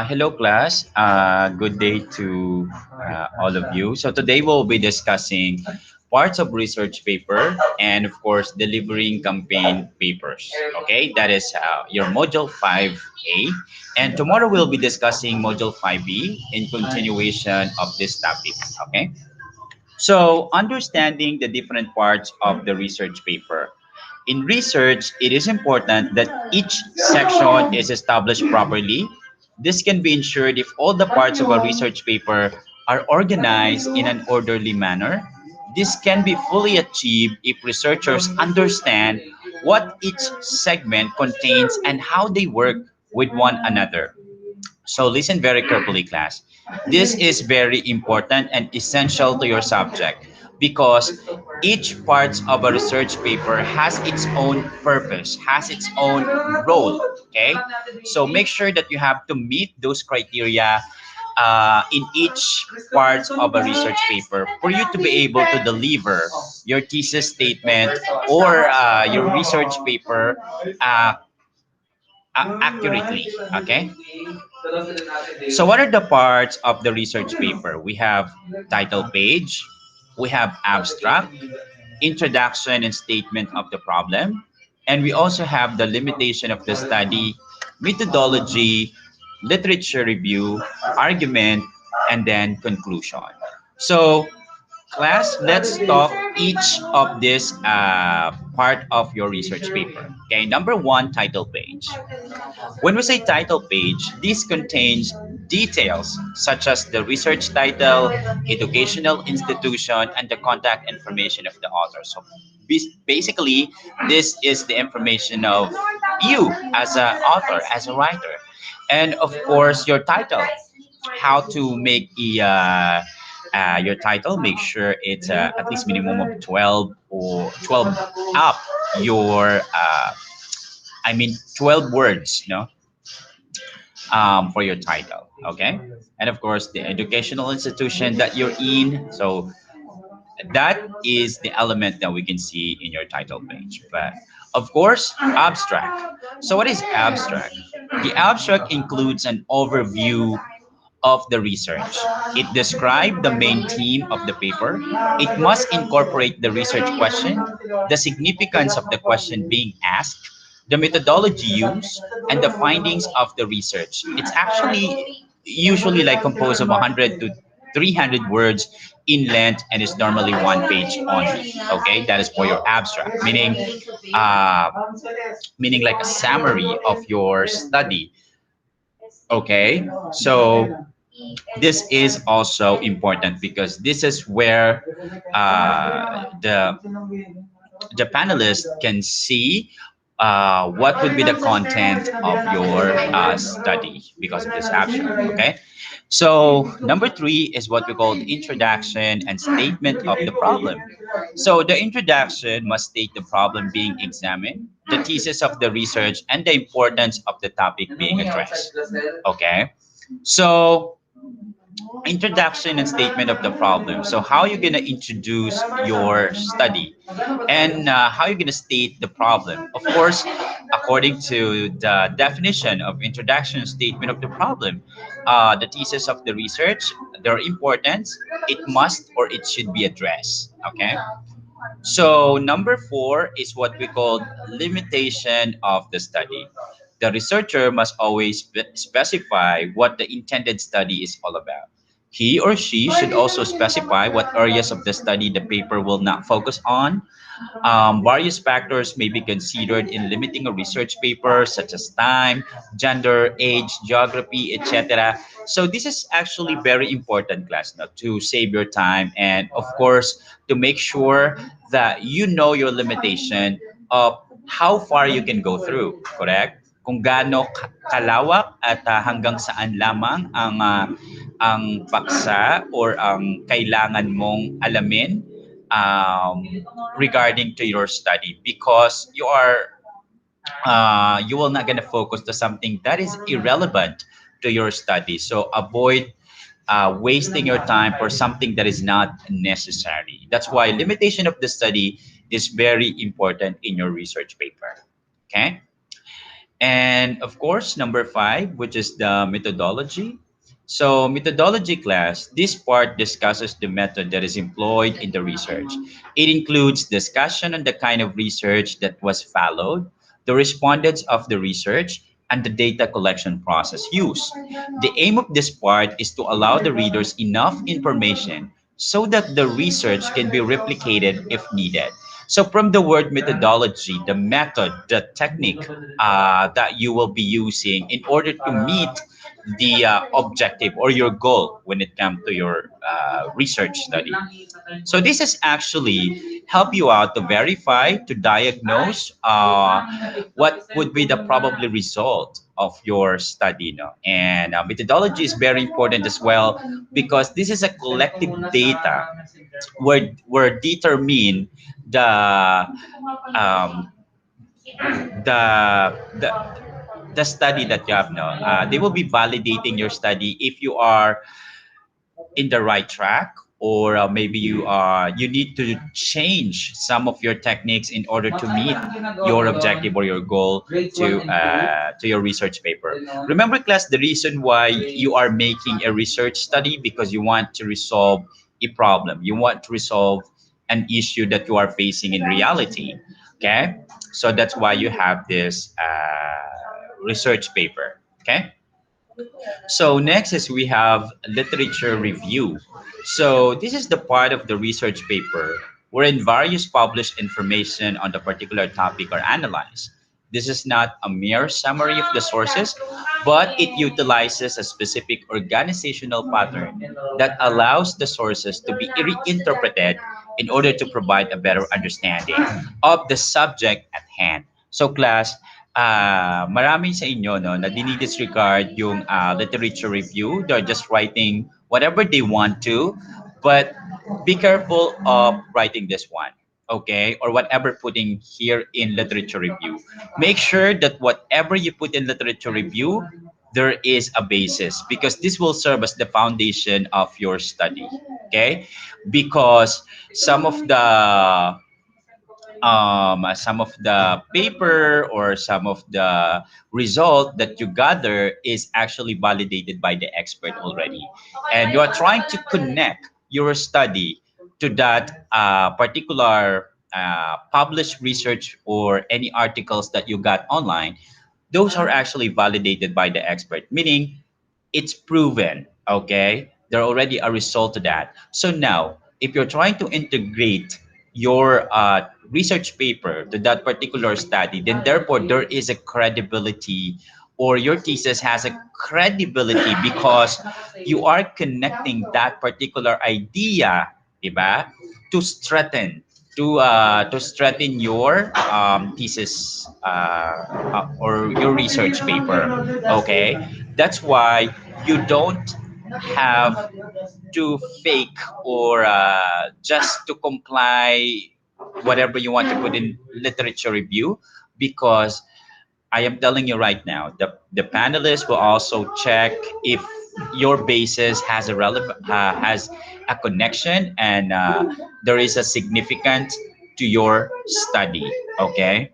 Hello, class. Good day to all of you. So today we'll be discussing parts of research paper and, of course, delivering campaign papers. Okay, that is your module 5A. And tomorrow we'll be discussing module 5B in continuation of this topic. Okay, so understanding the different parts of the research paper. In research, it is important that each section is established properly. This can be ensured if all the parts of a research paper are organized in an orderly manner. This can be fully achieved if researchers understand what each segment contains and how they work with one another. So listen very carefully, class. This is very important and essential to your subject because each part of a research paper has its own purpose, has its own role. Okay, so make sure that you have to meet those criteria in each part of a research paper for you to be able to deliver your thesis statement or your research paper uh, accurately. Okay, so what are the parts of the research paper? We have title page, we have abstract, introduction and statement of the problem, and we also have the limitation of the study, methodology, literature review, argument, and then conclusion. So class, let's talk each of this part of your research paper. Okay, number one, title page. When we say title page, this contains details such as the research title, educational institution, and the contact information of the author. So basically, this is the information of you as an author, as a writer. And of course, your title, how to make your title, make sure it's at least minimum of 12 or 12 up your, 12 words, for your title. Okay, and of course the educational institution that you're in. So that is the element that we can see in your title page. But of course, abstract. So what is abstract? The abstract includes an overview of the research. It describes the main theme of the paper. It must incorporate the research question, the significance of the question being asked, the methodology used, and the findings of the research. It's actually usually like composed of 100 to 300 words in length and is normally one page only. Okay, that is for your abstract, uh, meaning like a summary of your study. Okay, so this is also important because this is where the panelists can see what would be the content of your study because of this abstract. Okay, so number three is what we call the introduction and statement of the problem. So the introduction must state the problem being examined, the thesis of the research, and the importance of the topic being addressed. Okay, so introduction and statement of the problem. So how you're gonna introduce your study and how you're gonna state the problem. Of course, according to the definition of introduction and statement of the problem, the thesis of the research, their importance, it must or it should be addressed. Okay. So number four is what we call limitation of the study. The researcher must always specify what the intended study is all about. He or she should also specify what areas of the study the paper will not focus on. Various factors may be considered in limiting a research paper, such as time, gender, age, geography, etc. So this is actually very important, class, now, to save your time and, of course, to make sure that you know your limitation of how far you can go through, correct? Kung gaano kalawak at hanggang saan lamang ang paksa or ang kailangan mong alamin um, regarding to your study because you will not gonna focus to something that is irrelevant to your study. So avoid wasting your time for something that is not necessary. That's why limitation of the study is very important in your research paper. Okay. And of course, number five, which is the methodology. So, methodology class, this part discusses the method that is employed in the research. It includes discussion on the kind of research that was followed, the respondents of the research, and the data collection process used. The aim of this part is to allow the readers enough information so that the research can be replicated if needed. So, from the word methodology, the method, the technique that you will be using in order to meet the objective or your goal when it comes to your research study. So this is actually help you out to verify, to diagnose what would be the probably result of your study. No? And methodology is very important as well because this is a collective data where determine um, the the the study that you have. No, they will be validating your study if you are in the right track, or maybe you need to change some of your techniques in order to meet your objective or your goal to your research paper. Remember, class, the reason why you are making a research study because you want to resolve a problem, you want to resolve an issue that you are facing in reality. Okay, so that's why you have this research paper. Okay. So next is we have literature review. So this is the part of the research paper wherein various published information on the particular topic are analyzed. This is not a mere summary of the sources, but it utilizes a specific organizational pattern that allows the sources to be reinterpreted in order to provide a better understanding of the subject at hand. So class, marami sa inyo no na dinidisregard yung literature review. They're just writing whatever they want to, but be careful of writing this one, okay? Or whatever putting here in literature review. Make sure that whatever you put in literature review, there is a basis because this will serve as the foundation of your study, okay? Because some of the paper or some of the result that you gather is actually validated by the expert already, and you are trying to connect your study to that particular published research or any articles that you got online. Those are actually validated by the expert, meaning it's proven, okay? There already a result to that. So now, if you're trying to integrate your research paper to that particular study, then therefore there is a credibility, or your thesis has a credibility because you are connecting that particular idea, diba, to strengthen to strengthen your thesis or your research paper. Okay, that's why you don't have to fake or just to comply whatever you want to put in literature review, because I am telling you right now, the panelists will also check if your basis has a has a connection, and there is a significant to your study. Okay.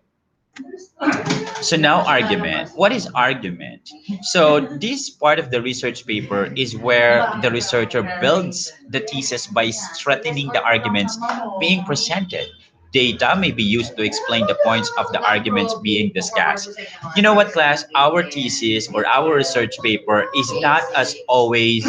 So now argument. What is argument? So this part of the research paper is where the researcher builds the thesis by strengthening the arguments being presented. Data may be used to explain the points of the arguments being discussed. You know what, class? Our thesis or our research paper is not as always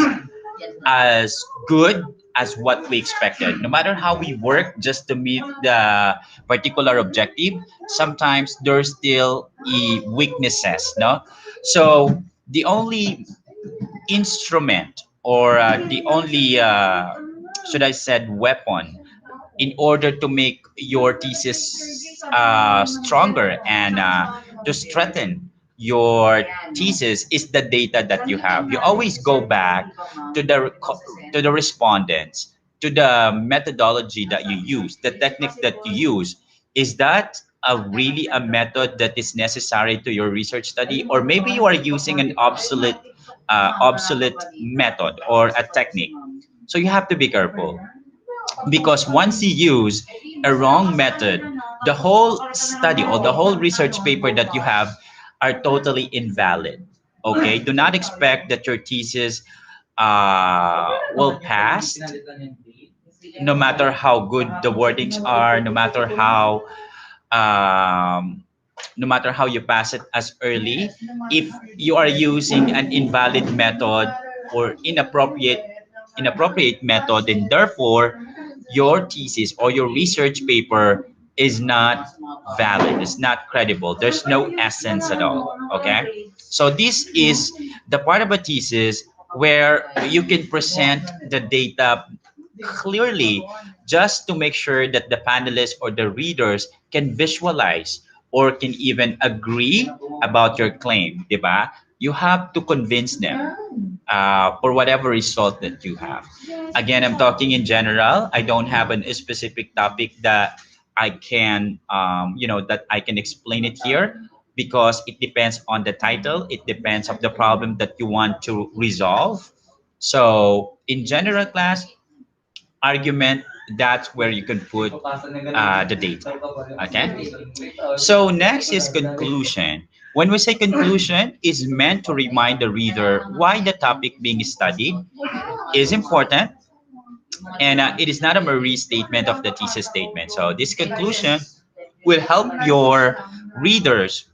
as good as what we expected. No matter how we work just to meet the particular objective, sometimes there's still weaknesses, no? So the only instrument, or the only should I said weapon, in order to make your thesis stronger and to strengthen your thesis is the data that you have. You always go back to the respondents, to the methodology that you use, the technique that you use. Is that really a method that is necessary to your research study, or maybe you are using an obsolete method or a technique? So you have to be careful, because once you use a wrong method, the whole study or the whole research paper that you have are totally invalid. Okay, do not expect that your thesis will pass no matter how good the wordings are, um, no matter how you pass it as early. If you are using an invalid method or inappropriate method, then therefore your thesis or your research paper is not valid, it's not credible, there's no essence at all. Okay, so this is the part of a thesis where you can present the data clearly, just to make sure that the panelists or the readers can visualize or can even agree about your claim, di ba? You have to convince them for whatever result that you have. Again, I'm talking in general. I don't have a specific topic that I can, that I can explain it here, because it depends on the title. It depends on the problem that you want to resolve. So in general class, argument, that's where you can put the data. Okay. So next is conclusion. When we say conclusion, is meant to remind the reader why the topic being studied is important, and it is not a mere statement of the thesis statement. So this conclusion will help your readers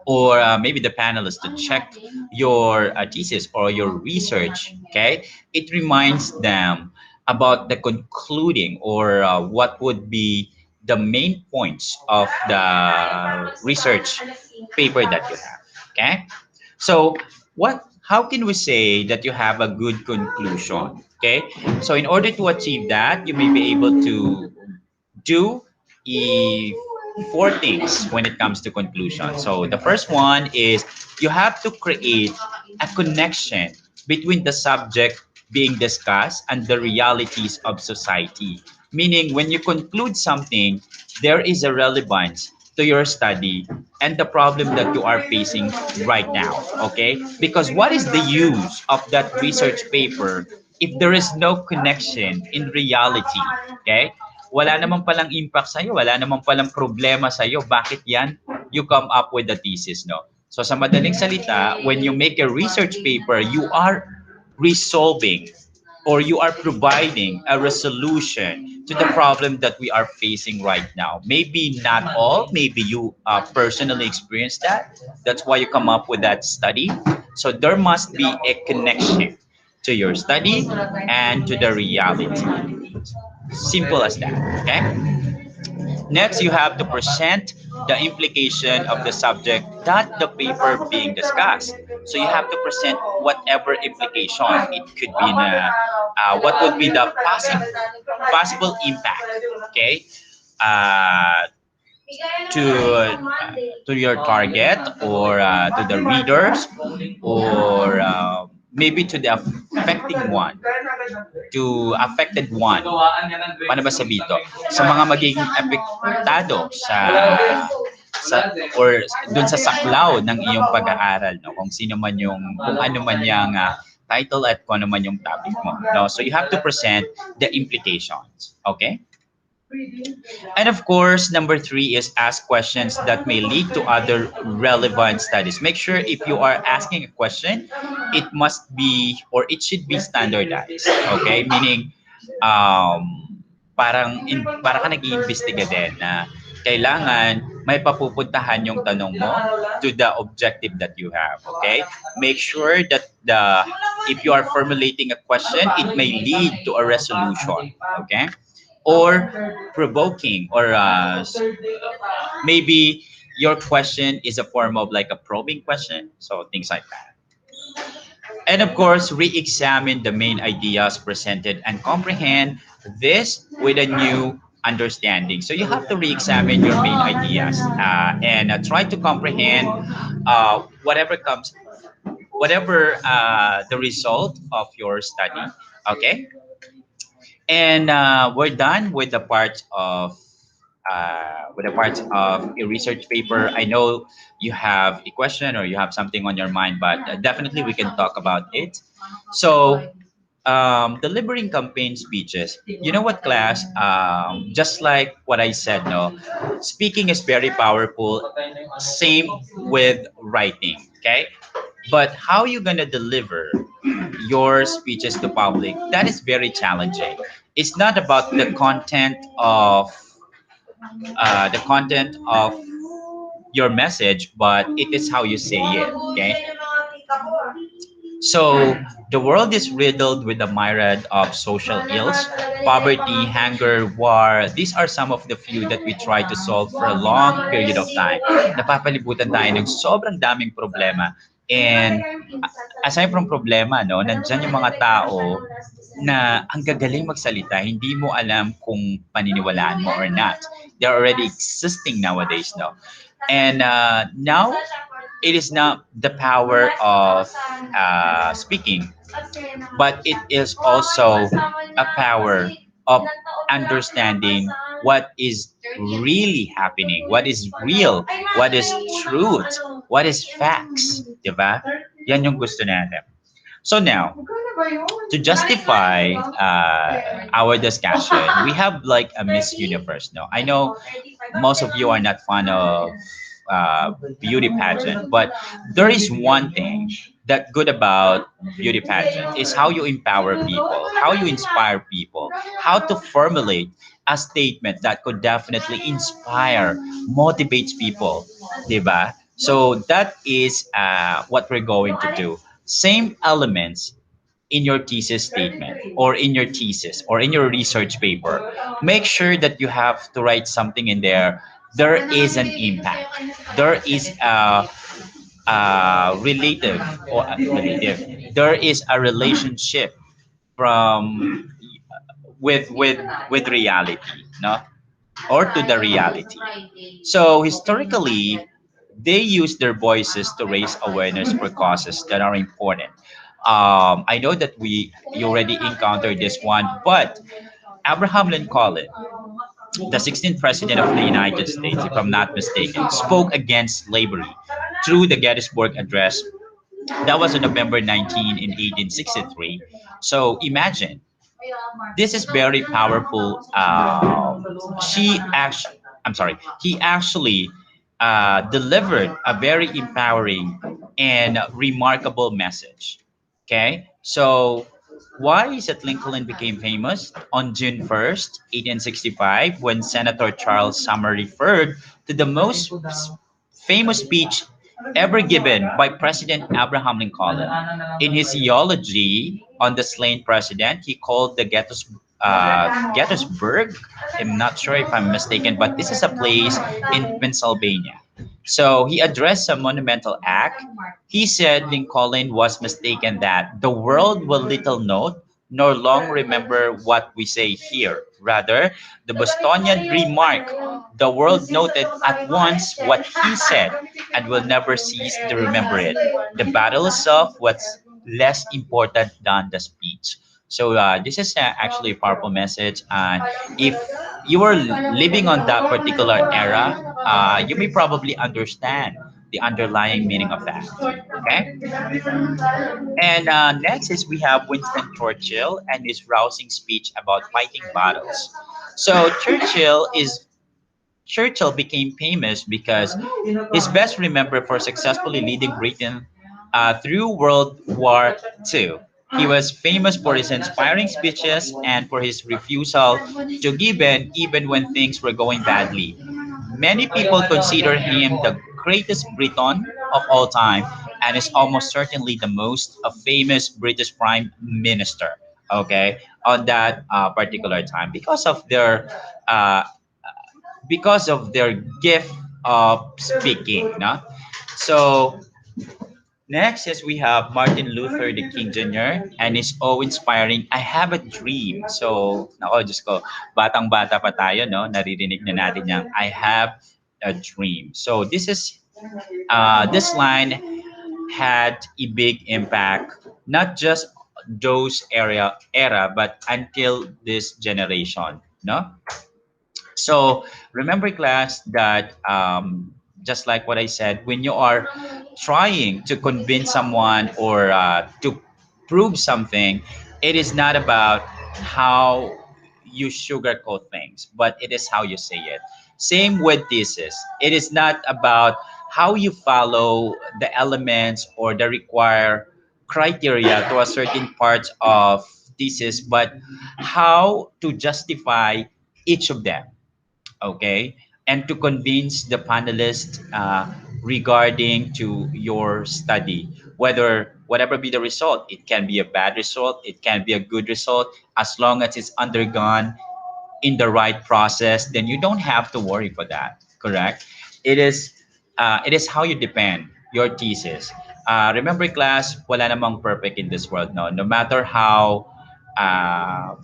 or maybe the panelists to check your thesis or your research. Okay, it reminds them about the concluding or what would be the main points of the research paper that you have. Okay, so what how can we say that you have a good conclusion? Okay, so in order to achieve that, you may be able to do e- four things when it comes to conclusion. So the first one is you have to create a connection between the subject being discussed and the realities of society. Meaning, when you conclude something, there is a relevance to your study and the problem that you are facing right now. Okay? Because what is the use of that research paper if there is no connection in reality? Okay? Wala naman palang impact sa'yo, wala naman palang problema sa'yo, bakit yan you come up with the thesis, no? So sa madaling salita, when you make a research paper, you are resolving or you are providing a resolution to the problem that we are facing right now. Maybe not all, maybe you personally experienced that. That's why you come up with that study. So there must be a connection to your study and to the reality. Simple as that. Okay. Next, you have to present the implication of the subject that the paper being discussed. So you have to present whatever implication. It could be what would be the possible impact, okay, uh, to your target or to the readers or maybe to the affecting one, to affected one. Paano ba sabi ito? Sa mga magiging apektado or dun sa saklaw ng iyong pag-aaral, no? Kung sino man yung kung ano man yung title at kung ano man yung topic mo, no? So you have to present the implications, okay? And of course, number three is ask questions that may lead to other relevant studies. Make sure if you are asking a question, it must be or it should be standardized. Okay? Meaning, para ka nag-iimbestiga din na kailangan may papupuntahan yung tanong mo to the objective that you have. Okay? Make sure that if you are formulating a question, it may lead to a resolution. Okay? Or provoking or maybe your question is a form of like a probing question, so things like that. And of course, re-examine the main ideas presented and comprehend this with a new understanding. So you have to re-examine your main ideas and try to comprehend whatever the result of your study. Okay, and we're done with the parts of a research paper. I know you have a question or you have something on your mind, but definitely we can talk about it. So delivering campaign speeches. You know what, class? Just like what I said, no, speaking is very powerful. Same with writing. Okay, but how you gonna deliver your speeches to public? That is very challenging. It's not about the content of your message, but it is how you say it. Okay, so the world is riddled with a myriad of social ills, poverty, hunger, war. These are some of the few that we try to solve for a long period of time. Napapalibutan tayo ng sobrang daming problema. And aside from problema, no, nandyan yung mga tao na ang gagaling magsalita, hindi mo alam kung paniniwalaan mo or not. They're already existing nowadays, no? And now it is not the power of speaking, but it is also a power of understanding what is really happening, what is real, what is truth, what is facts, diba? Yan yung gusto natin. So now, to justify our discussion, we have like a Miss Universe. No, I know most of you are not fond of beauty pageant, but there is one thing that good about beauty pageant is how you empower people, how you inspire people, how to formulate a statement that could definitely inspire, motivates people, diba? So that is what we're going to do. Same elements in your thesis statement or in your thesis or in your research paper. Make sure that you have to write something in there. There is an impact. There is a relative or relative. There is a relationship from with reality, no, or to the reality. So historically, they use their voices to raise awareness for causes that are important. I know that you already encountered this one, but Abraham Lincoln, the 16th president of the United States, if I'm not mistaken, spoke against slavery through the Gettysburg Address. That was on November 19 in 1863. So imagine, this is very powerful. I'm sorry, he actually delivered a very empowering and remarkable message. Okay, so why is it Lincoln became famous? On June 1st, 1865, when Senator Charles Sumner referred to the most famous speech ever given by President Abraham Lincoln. In his eulogy on the slain president, he called the Gettysburg. I'm not sure if I'm mistaken, but this is a place in Pennsylvania. So he addressed a monumental act. He said Lincoln was mistaken that the world will little note nor long remember what we say here. Rather, the Bostonian remark, the world noted at once what he said and will never cease to remember it. The battle itself was less important than the speech. So this is actually a powerful message. And if you were living on that particular era, you may probably understand the underlying meaning of that. Okay. And next is we have Winston Churchill and his rousing speech about fighting battles. So Churchill became famous because he's best remembered for successfully leading Britain through World War II. He was famous for his inspiring speeches and for his refusal to give in even when things were going badly. Many people consider him the greatest Briton of all time and is almost certainly the most famous British Prime Minister. Okay, on that particular time uh, because of their gift of speaking. No? So next is we have Martin Luther the King Jr. and his inspiring I Have a Dream. So, nako, Diyos ko, batang-bata pa tayo, no? Naririnig na natin yung I Have a Dream. So, this line had a big impact, not just those era, but until this generation, no? So remember, class, that just like what I said, when you are trying to convince someone or to prove something, It is not about how you sugarcoat things, but it is how you say it. Same with thesis. It is not about how you follow the elements or the required criteria to a certain part of thesis, but how to justify each of them, okay, and to convince the panelists regarding to your study, whether whatever be the result, it can be a bad result, it can be a good result, as long as it's undergone in the right process, then you don't have to worry for that, correct? It is how you depend your thesis. Remember class, wala namang perfect in this world, no matter how uh,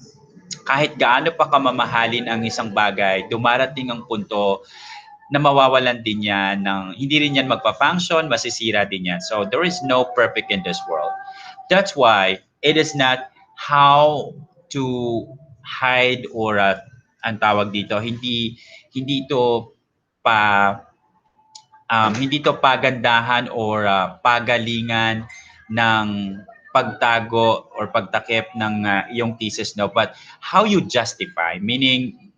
kahit gaano pa kamamahalin ang isang bagay, dumarating ang punto na mawawalan din yan ng, hindi rin yan magpa-function, masisira din yan. So there is no perfect in this world. That's why it is not how to hide or ang tawag dito, hindi to pa hindi to pagandahan or pagalingan ng pagtago or pagtakip ng iyong thesis, no, but how you justify, meaning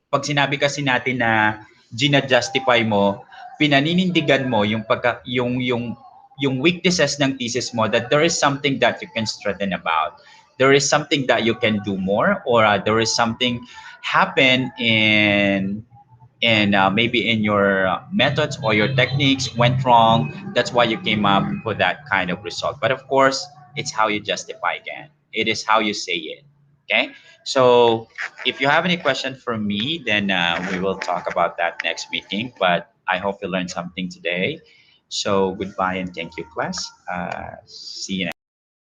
pag sinabi kasi natin na gina-justify mo, pinaninindigan mo yung yung weaknesses ng thesis mo, that there is something that you can strengthen about. There is something that you can do more, or there is something happen in maybe in your methods or your techniques went wrong. That's why you came up with that kind of result. But of course, it's how you justify again. It is how you say it. Okay. So if you have any question for me, then we will talk about that next meeting. But I hope you learned something today. So goodbye and thank you, class. See you next.